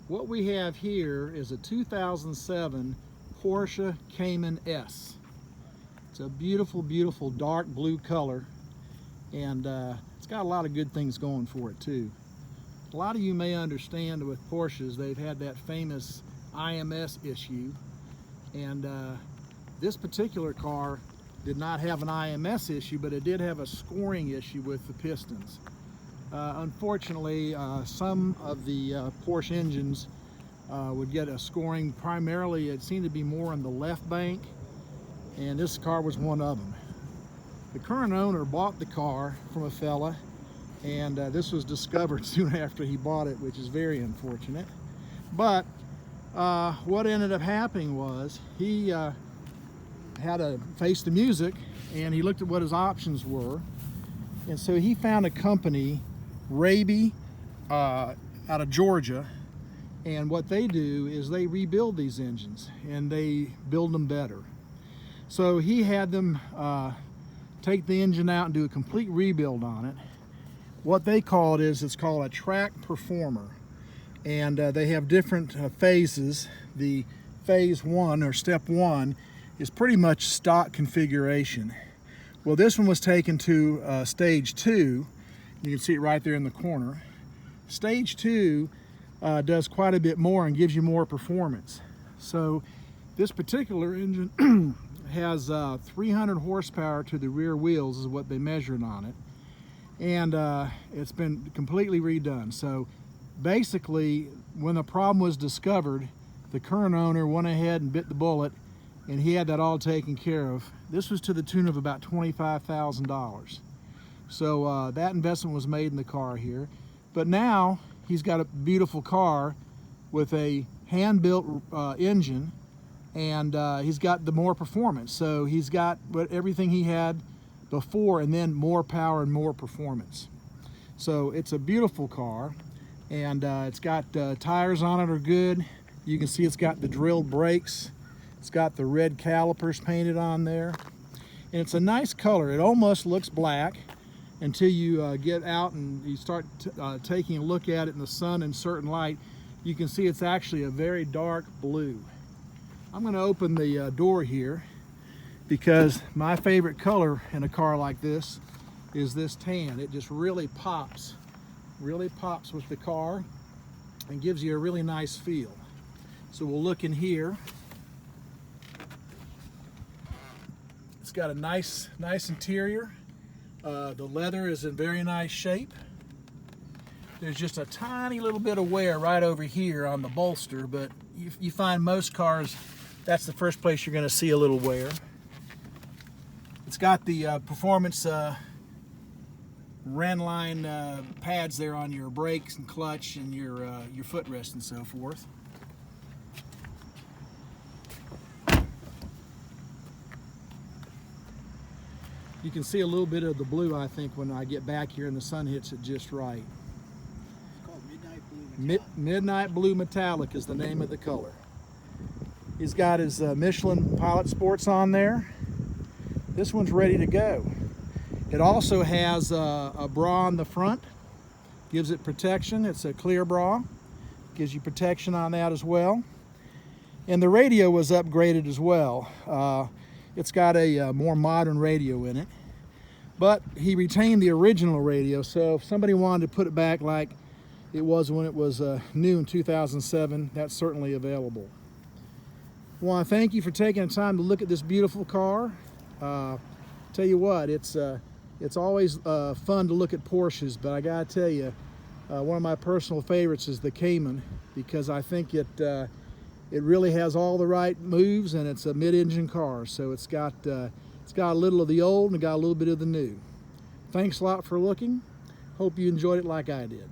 What we have here is a 2007 Porsche Cayman S. It's a beautiful, beautiful dark blue color, and it's got a lot of good things going for it too. A lot of you may understand with Porsches, they've had that famous IMS issue, and this particular car did not have an IMS issue, but it did have a scoring issue with the pistons. Unfortunately, some of the Porsche engines would get a scoring. Primarily, it seemed to be more on the left bank, and this car was one of them. The current owner bought the car from a fella, and this was discovered soon after he bought it, which is very unfortunate. But what ended up happening was he had to face the music, and he looked at what his options were, and so he found a company, Raby, out of Georgia, and what they do is they rebuild these engines and they build them better. So he had them take the engine out and do a complete rebuild on it. What they call it is, it's called a track performer, and they have different phases. The phase 1 or step 1 is pretty much stock configuration. Well, this one was taken to stage 2. You can see it right there in the corner. Stage 2 does quite a bit more and gives you more performance. So this particular engine has 300 horsepower to the rear wheels is what they measured on it, and it's been completely redone. So basically, when the problem was discovered, the current owner went ahead and bit the bullet, and he had that all taken care of. This was to the tune of about $25,000. So that investment was made in the car here. But now he's got a beautiful car with a hand-built engine, and he's got the more performance. So he's got everything he had before, and then more power and more performance. So it's a beautiful car, and it's got tires on it are good. You can see it's got the drilled brakes. It's got the red calipers painted on there, and it's a nice color. It almost looks black until you get out and you start taking a look at it in the sun in certain light. You can see it's actually a very dark blue. I'm going to open the door here because my favorite color in a car like this is this tan. It just really pops with the car and gives you a really nice feel. So we'll look in here. It's got a nice interior. The leather is in very nice shape. There's just a tiny little bit of wear right over here on the bolster, but you find most cars, that's the first place you're going to see a little wear. It's got the performance Renline pads there on your brakes and clutch and your footrest and so forth. You can see a little bit of the blue, I think, when I get back here and the sun hits it just right. It's called Midnight Blue Metallic. Midnight Blue Metallic is the name of the color. He's got his Michelin Pilot Sports on there. This one's ready to go. It also has a bra on the front. Gives it protection. It's a clear bra. Gives you protection on that as well. And the radio was upgraded as well. It's got a more modern radio in it, but he retained the original radio, so if somebody wanted to put it back like it was when it was new in 2007, that's certainly available. I want to thank you for taking the time to look at this beautiful car. Tell you what, it's always fun to look at Porsches, but I gotta tell you, one of my personal favorites is the Cayman, because I think it really has all the right moves, and it's a mid-engine car, so it's got a little of the old and got a little bit of the new. Thanks a lot for looking. Hope you enjoyed it like I did.